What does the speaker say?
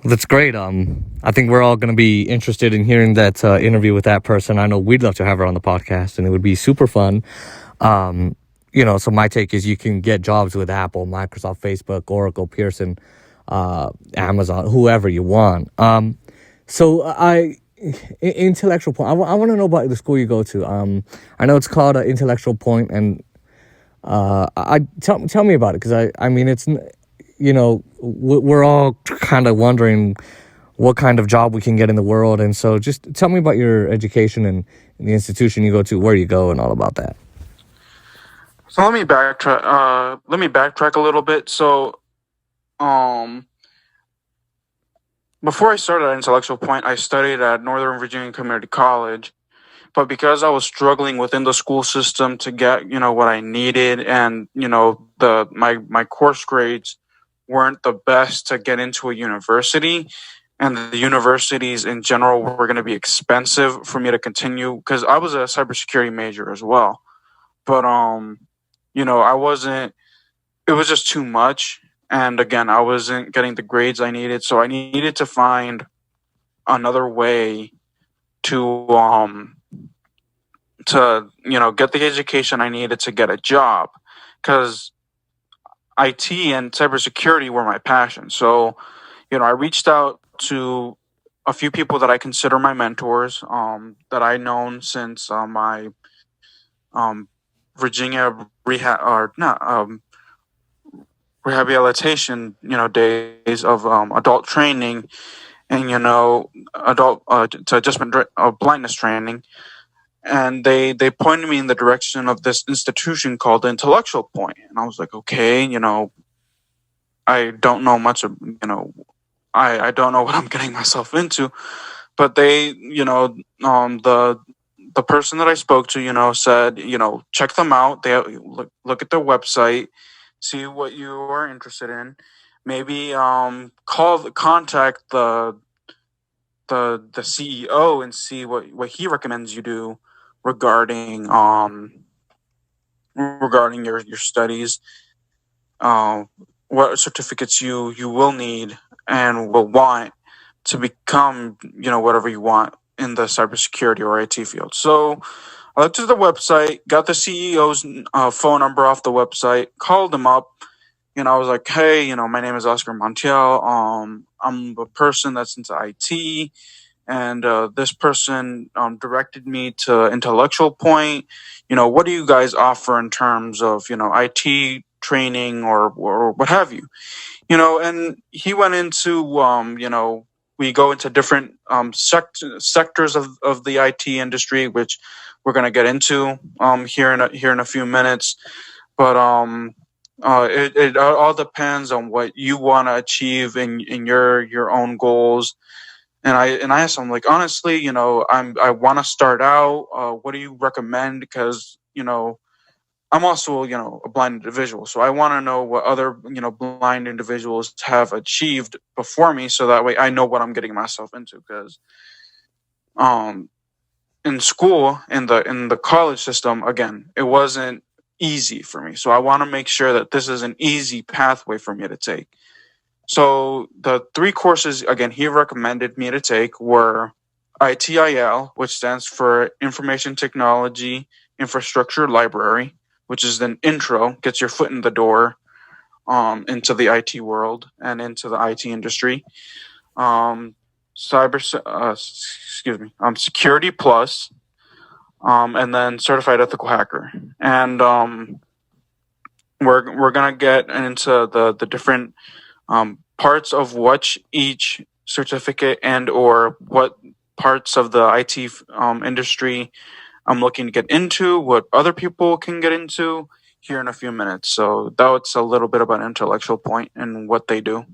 That's great. I think we're all going to be interested in hearing that interview with that person. I know we'd love to have her on the podcast, and it would be super fun. Um, so my take is you can get jobs with Apple, Microsoft, Facebook, Oracle, Pearson, Amazon, whoever you want. Intellectual Point. I want to know about the school you go to. I know it's called Intellectual Point, and tell me about it, because I mean it's we're all kind of wondering what kind of job we can get in the world, and so just tell me about your education and the institution you go to, where you go, and all about that. So let me backtrack. Let me backtrack a little bit. So, um, before I started at Intellectual Point, I studied at Northern Virginia Community College. But because I was struggling within the school system to get, what I needed, and my course grades weren't the best to get into a university, and the universities in general were going to be expensive for me to continue, because I was a cybersecurity major as well. But I wasn't. It was just too much, and again, I wasn't getting the grades I needed, so I needed to find another way to get the education I needed to get a job, because IT and cybersecurity were my passion. So, I reached out to a few people that I consider my mentors, that I known since my um, Virginia rehabilitation, days of adult training, and adult to adjustment blindness training. And they pointed me in the direction of this institution called the Intellectual Point, and I was like, okay, I don't know much of, I don't know what I'm getting myself into. But they, the person that I spoke to, said, check them out. They look at their website, see what you are interested in. Maybe contact the CEO and see what he recommends you do regarding your studies, what certificates you will need and will want to become, whatever you want in the cybersecurity or IT field. So I looked at the website, got the CEO's phone number off the website, called him up. I was like, hey, my name is Oscar Montiel. I'm a person that's into IT, and this person directed me to Intellectual Point. What do you guys offer in terms of, IT training or what have you? And he went into, we go into different sectors of the IT industry, which we're going to get into here in a few minutes. But it all depends on what you want to achieve in your own goals. And I asked him, like, honestly, I want to start out. What do you recommend? Because I'm also, a blind individual, so I want to know what other, blind individuals have achieved before me, so that way I know what I'm getting myself into. Because, in school, in the college system, again, it wasn't easy for me. So I want to make sure that this is an easy pathway for me to take. So the three courses, again, he recommended me to take were ITIL, which stands for Information Technology Infrastructure Library, which is an intro, gets your foot in the door into the IT world and into the IT industry. Security Plus, and then Certified Ethical Hacker. And we're gonna get into the different parts of which each certificate and or what parts of the IT industry I'm looking to get into, what other people can get into here in a few minutes. So that's a little bit about Intellectual Point and what they do.